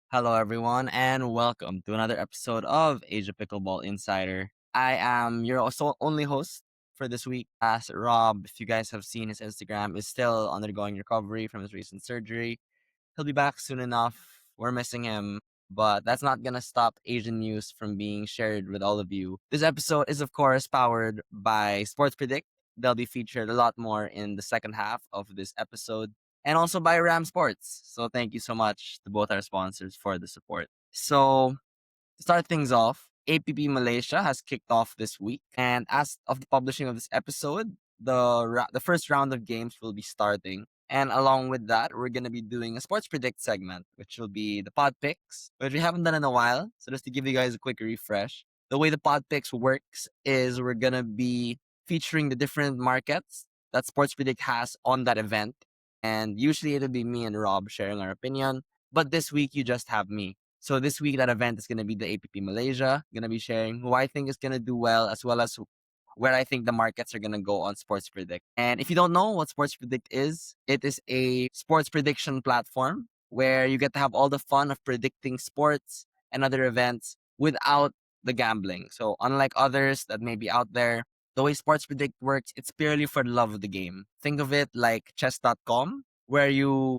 Hello, everyone, and welcome to another episode of Asia Pickleball Insider. I am your only host for this week, as Rob, if you guys have seen his Instagram, is still undergoing recovery from his recent surgery. He'll be back soon enough. We're missing him, but that's not gonna stop Asian news from being shared with all of you. This episode is, of course, powered by SportsPredict. They'll be featured a lot more in the second half of this episode, and also by Ram Sports. So thank you so much to both our sponsors for the support. So to start things off, APP Malaysia has kicked off this week, and as of the publishing of this episode, the first round of games will be starting. And along with that, we're gonna be doing a sports predict segment, which will be the pod picks, which we haven't done in a while. So just to give you guys a quick refresh, the way the pod picks works is we're gonna be featuring the different markets that sports predict has on that event, and usually it'll be me and Rob sharing our opinion. But this week you just have me. So this week that event is going to be the APP Malaysia. Going to be sharing who I think is going to do well as where I think the markets are going to go on Sports Predict. And if you don't know what Sports Predict is, it is a sports prediction platform where you get to have all the fun of predicting sports and other events without the gambling. So unlike others that may be out there, the way Sports Predict works, it's purely for the love of the game. Think of it like chess.com, where you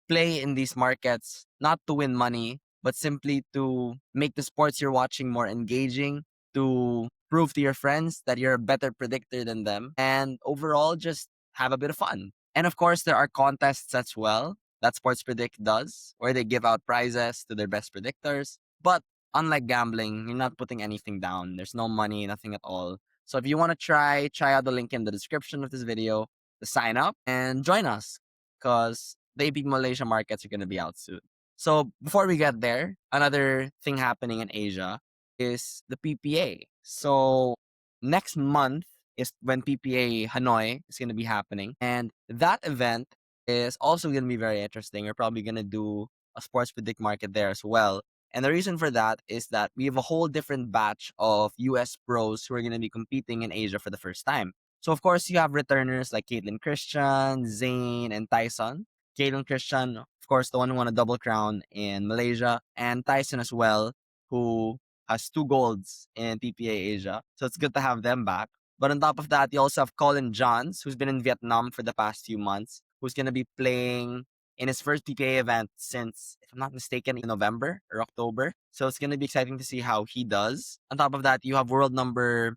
play in these markets not to win money, but simply to make the sports you're watching more engaging, to prove to your friends that you're a better predictor than them, and overall just have a bit of fun. And of course, there are contests as well that Sports Predict does, where they give out prizes to their best predictors. But unlike gambling, you're not putting anything down. There's no money, nothing at all. So if you want to try out the link in the description of this video to sign up and join us, because the AP Malaysia markets are going to be out soon. So before we get there, another thing happening in Asia is the PPA. So next month is when PPA Hanoi is going to be happening. And that event is also going to be very interesting. We're probably going to do a sports predict market there as well. And the reason for that is that we have a whole different batch of US pros who are going to be competing in Asia for the first time. So of course you have returners like Caitlin Christian, Zane, and Tyson. Caitlin Christian, of course, the one who won a double crown in Malaysia, and Tyson as well, who has 2 golds in PPA Asia. So it's good to have them back. But on top of that, you also have Colin Johns, who's been in Vietnam for the past few months, who's going to be playing in his first PPA event since, if I'm not mistaken, in November or October. So it's going to be exciting to see how he does. On top of that, you have world number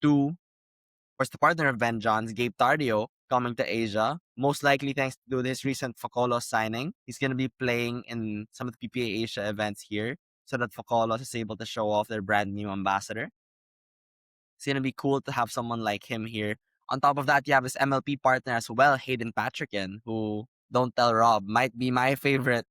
2, course, the partner of Ben Johns, Gabe Tardio, coming to Asia. Most likely thanks to his recent Focolos signing. He's going to be playing in some of the PPA Asia events here so that Focolos is able to show off their brand new ambassador. It's going to be cool to have someone like him here. On top of that, you have his MLP partner as well, Hayden Patrickin, who, don't tell Rob, might be my favorite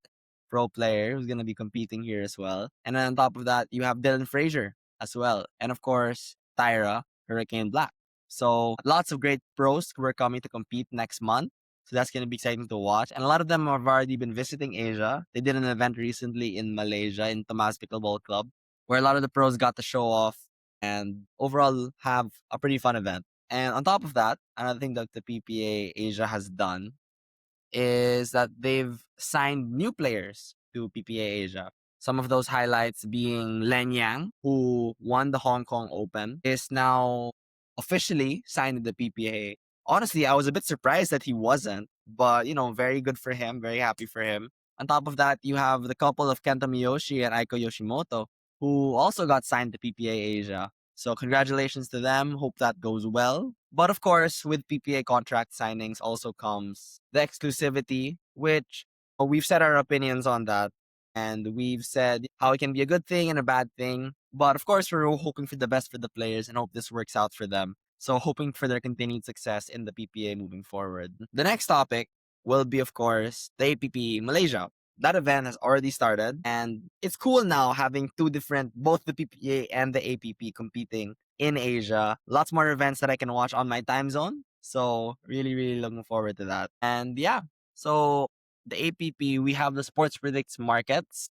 pro player who's going to be competing here as well. And then on top of that, you have Dylan Frazier as well. And of course, Tyra, Hurricane Black. So lots of great pros who are coming to compete next month. So that's going to be exciting to watch. And a lot of them have already been visiting Asia. They did an event recently in Malaysia in Tomas Pickleball Club, where a lot of the pros got to show off and overall have a pretty fun event. And on top of that, another thing that the PPA Asia has done is that they've signed new players to PPA Asia. Some of those highlights being Len Yang, who won the Hong Kong Open, is now officially signed in the PPA. Honestly, I was a bit surprised that he wasn't, but very good for him, very happy for him. On top of that, you have the couple of Kenta Miyoshi and Aiko Yoshimoto, who also got signed to PPA Asia. So congratulations to them. Hope that goes well. But of course, with PPA contract signings also comes the exclusivity, which we've said our opinions on that. And we've said how it can be a good thing and a bad thing. But of course, we're hoping for the best for the players and hope this works out for them. So hoping for their continued success in the PPA moving forward. The next topic will be, of course, the APP Malaysia. That event has already started, and it's cool now having two different, both the PPA and the APP competing in Asia. Lots more events that I can watch on my time zone. So really, really looking forward to that. And yeah, so the APP, we have the Sports Predicts markets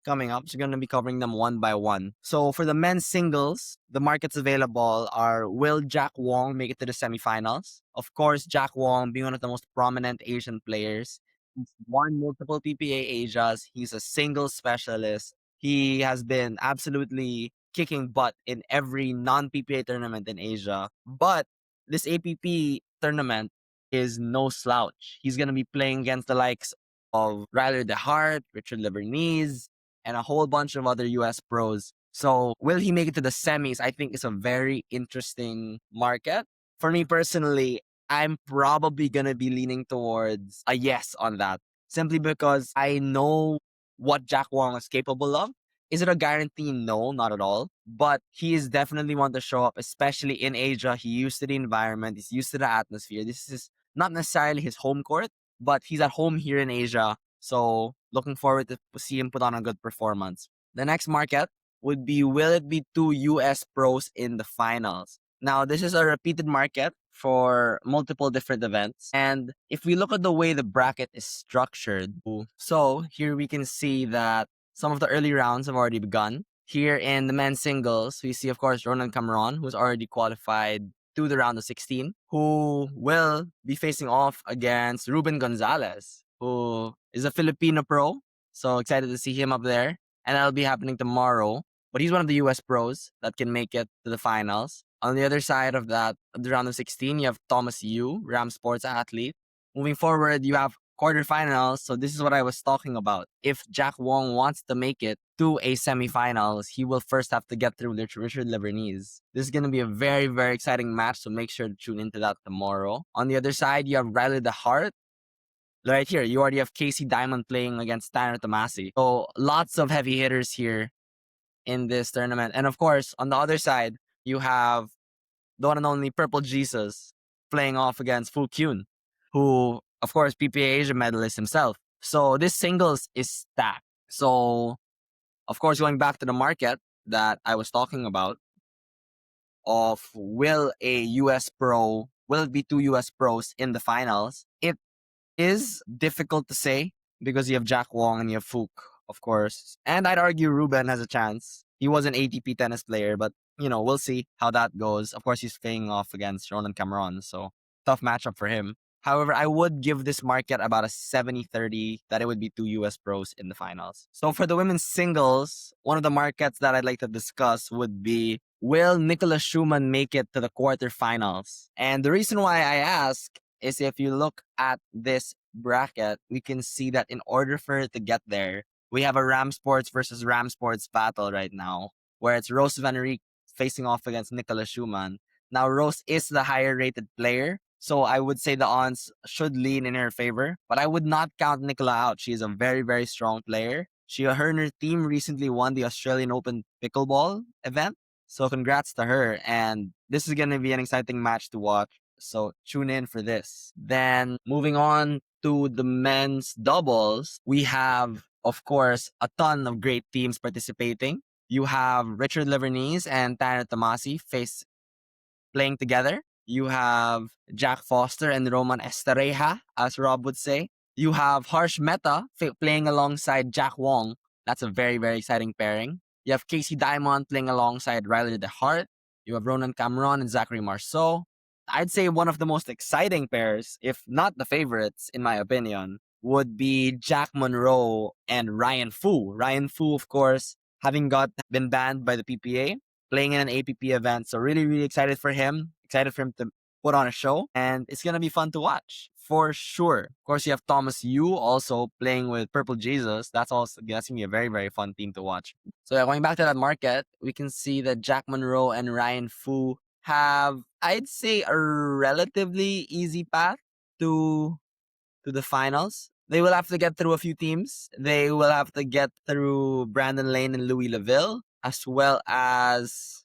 coming up. So we're going to be covering them one by one. So for the men's singles, the markets available are: will Jack Wong make it to the semifinals? Of course, Jack Wong being one of the most prominent Asian players He's won multiple PPA Asias. He's a single specialist. He has been absolutely kicking butt in every non-PPA tournament in Asia. But this APP tournament is no slouch. He's going to be playing against the likes of Ryler DeHart, Richard Liverneese, and a whole bunch of other US pros. So will he make it to the semis? I think is a very interesting market. For me personally, I'm probably gonna be leaning towards a yes on that. Simply because I know what Jack Wong is capable of. Is it a guarantee? No, not at all. But he is definitely one to show up, especially in Asia. He's used to the environment, he's used to the atmosphere. This is not necessarily his home court, but he's at home here in Asia. So looking forward to see him put on a good performance. The next market would be, will it be two US pros in the finals? Now, this is a repeated market for multiple different events. And if we look at the way the bracket is structured, so here we can see that some of the early rounds have already begun. Here in the men's singles, we see, of course, Ronan Cameron, who's already qualified to the round of 16, who will be facing off against Ruben Gonzalez, who is a Filipino pro. So excited to see him up there. And that'll be happening tomorrow. But he's one of the US pros that can make it to the finals. On the other side of that, the round of 16, you have Thomas Yu, Ram Sports athlete. Moving forward, you have quarterfinals. So this is what I was talking about. If Jack Wong wants to make it to a semifinals, he will first have to get through Richard Liverneese. This is going to be a very, very exciting match. So make sure to tune into that tomorrow. On the other side, you have Riley DeHart. Right here, you already have Casey Diamond playing against Tanner Tomasi. So lots of heavy hitters here in this tournament. And of course, on the other side, you have the one and only Purple Jesus playing off against Fu Kyun, who, of course, PPA Asia medalist himself. So this singles is stacked. So, of course, going back to the market that I was talking about, of will it be two US pros in the finals? It is difficult to say because you have Jack Wong and you have Fook, of course. And I'd argue Ruben has a chance. He was an ATP tennis player, but we'll see how that goes. Of course, he's playing off against Ronan Cameron, so tough matchup for him. However, I would give this market about a 70-30 that it would be two US pros in the finals. So for the women's singles, one of the markets that I'd like to discuss would be, will Nicola Schumann make it to the quarterfinals? And the reason why I ask is if you look at this bracket, we can see that in order for it to get there, we have a Ram Sports versus Ram Sports battle right now, where it's Rose Van Riek facing off against Nicola Schumann. Now, Rose is the higher rated player, so I would say the odds should lean in her favor, but I would not count Nicola out. She is a very, very strong player. Her and her team recently won the Australian Open Pickleball event, so congrats to her. And this is going to be an exciting match to watch. So tune in for this. Then moving on to the men's doubles, we have, of course, a ton of great teams participating. You have Richard Liverneese and Tanner Tomasi playing together. You have Jack Foster and Roman Estareja, as Rob would say. You have Harsh Mehta playing alongside Jack Wong. That's a very, very exciting pairing. You have Casey Diamond playing alongside Riley DeHart. You have Ronan Cameron and Zachary Marceau. I'd say one of the most exciting pairs, if not the favorites, in my opinion, would be Jack Monroe and Ryan Fu. Ryan Fu, of course, having been banned by the PPA, playing in an APP event. So really, really excited for him. Excited for him to put on a show. And it's going to be fun to watch, for sure. Of course, you have Thomas Yu also playing with Purple Jesus. That's going to be a very, very fun team to watch. So yeah, going back to that market, we can see that Jack Monroe and Ryan Fu have, I'd say, a relatively easy path to the finals. They will have to get through a few teams. They will have to get through Brandon Lane and Louis Laville, as well as,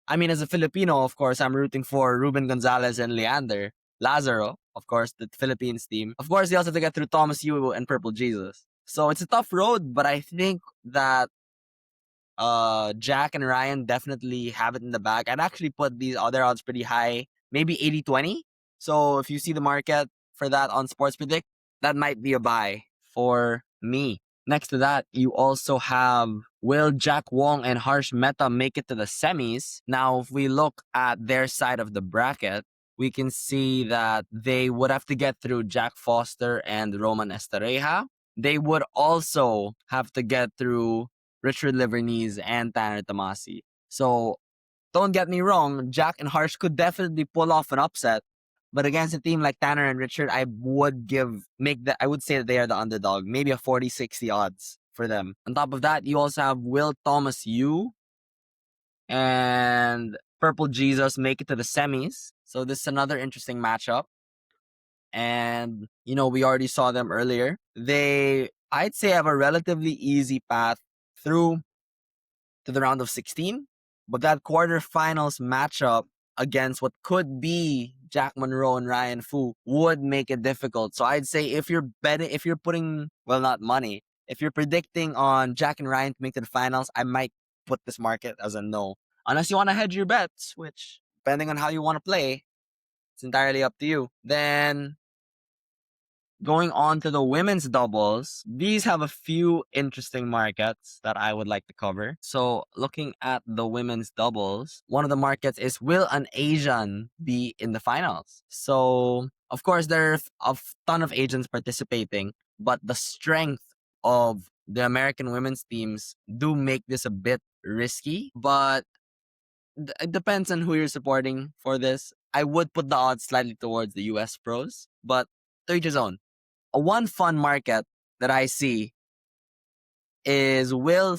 as a Filipino, of course, I'm rooting for Ruben Gonzalez and Leander Lazaro, of course, the Philippines team. Of course, they also have to get through Thomas Yu and Purple Jesus. So it's a tough road, but I think that Jack and Ryan definitely have it in the bag. I'd actually put these other odds pretty high, maybe 80-20. So if you see the market for that on SportsPredict, that might be a buy for me. Next to that, you also have, will Jack Wong and Harsh Mehta make it to the semis? Now, if we look at their side of the bracket, we can see that they would have to get through Jack Foster and Roman Estareja. They would also have to get through Richard Liverneese and Tanner Tomasi. So don't get me wrong, Jack and Harsh could definitely pull off an upset. But against a team like Tanner and Richard, I would say that they are the underdog. Maybe a 40-60 odds for them. On top of that, you also have Will Thomas Yu and Purple Jesus make it to the semis. So this is another interesting matchup. And, we already saw them earlier. I'd say, have a relatively easy path through to the round of 16. But that quarterfinals matchup against what could be Jack Monroe and Ryan Fu would make it difficult. So I'd say if you're putting, well, not money, if you're predicting on Jack and Ryan to make it to the finals, I might put this market as a no. Unless you want to hedge your bets, which, depending on how you want to play, it's entirely up to you. Then, going on to the women's doubles, these have a few interesting markets that I would like to cover. So, looking at the women's doubles, one of the markets is, will an Asian be in the finals? So, of course, there are a ton of Asians participating, but the strength of the American women's teams do make this a bit risky. But it depends on who you're supporting for this. I would put the odds slightly towards the US pros, but to each his own. One fun market that I see is, will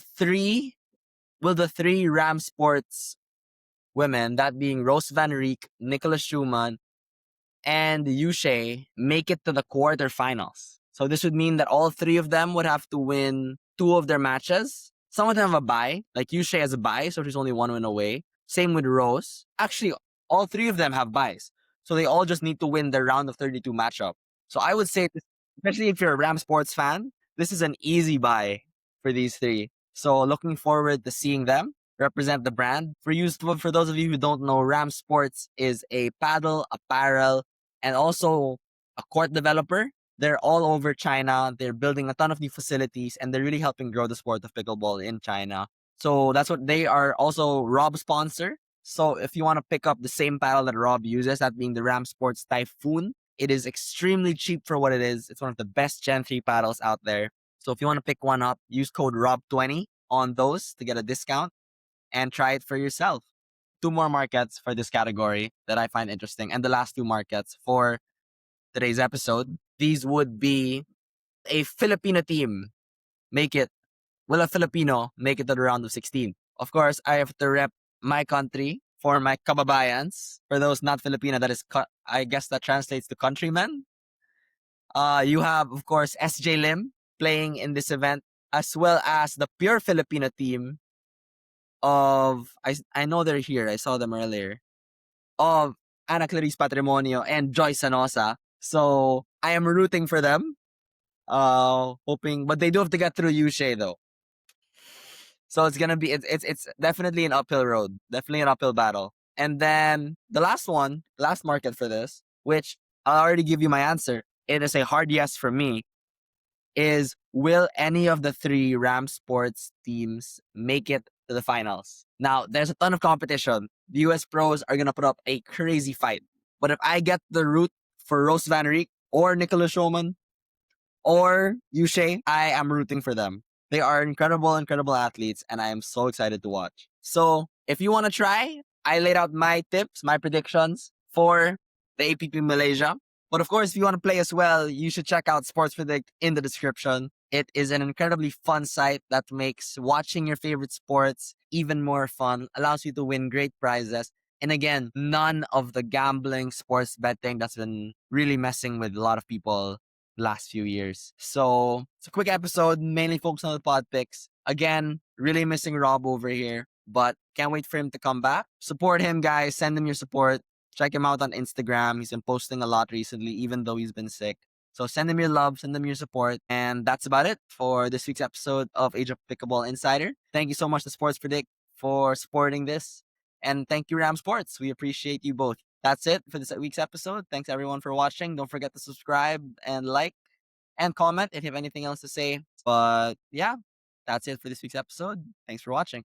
the three Ram Sports women, that being Rose Van Riek, Nicola Schumann, and Yushe, make it to the quarterfinals. So this would mean that all three of them would have to win 2 of their matches. Some of them have a bye, like Yushe has a bye, so she's only 1 win away. Same with Rose. Actually, all 3 of them have byes. So they all just need to win their round of 32 matchup. So I would say, especially if you're a Ram Sports fan, this is an easy buy for these 3. So looking forward to seeing them represent the brand. For those of you who don't know, Ram Sports is a paddle, apparel, and also a court developer. They're all over China. They're building a ton of new facilities, and they're really helping grow the sport of pickleball in China. So that's what they are. Also Rob's sponsor. So if you want to pick up the same paddle that Rob uses, that being the Ram Sports Typhoon, it is extremely cheap for what it is. It's one of the best Gen 3 paddles out there. So if you want to pick one up, use code ROB20 on those to get a discount and try it for yourself. 2 more markets for this category that I find interesting. And the last 2 markets for today's episode, these would be a Filipino team will a Filipino make it to the round of 16? Of course, I have to rep my country for my kababayans. For those not Filipino, I guess that translates to countrymen. You have, of course, SJ Lim playing in this event, as well as the pure Filipino team of, I know they're here, I saw them earlier, of Ana Clarice Patrimonio and Joy Sanosa. So I am rooting for them. Hoping, but they do have to get through Yushe though. So it's gonna be it's definitely an uphill road, definitely an uphill battle. And then the last market for this, which I'll already give you my answer. It is a hard yes for me. Is, will any of the 3 Ram Sports teams make it to the finals? Now, there's a ton of competition. The US pros are gonna put up a crazy fight. But if I get the route for Rose Van Riek or Nicola Schoman or Yushe, I am rooting for them. They are incredible, incredible athletes, and I am so excited to watch. So if you want to try, I laid out my tips, my predictions for the APP Malaysia. But of course, if you want to play as well, you should check out SportsPredict in the description. It is an incredibly fun site that makes watching your favorite sports even more fun, allows you to win great prizes. And again, none of the gambling, sports betting that's been really messing with a lot of people last few years. So it's a quick episode, mainly focused on the pod picks. Again, really missing Rob over here, but can't wait for him to come back. Support him, guys. Send him your support. Check him out on Instagram. He's been posting a lot recently, even though he's been sick. So send him your love, send him your support. And that's about it for this week's episode of Asia Pickleball Insider. Thank you so much to SportsPredict for supporting this. And thank you, Ram Sports. We appreciate you both. That's it for this week's episode. Thanks everyone for watching. Don't forget to subscribe and like and comment if you have anything else to say. But yeah, that's it for this week's episode. Thanks for watching.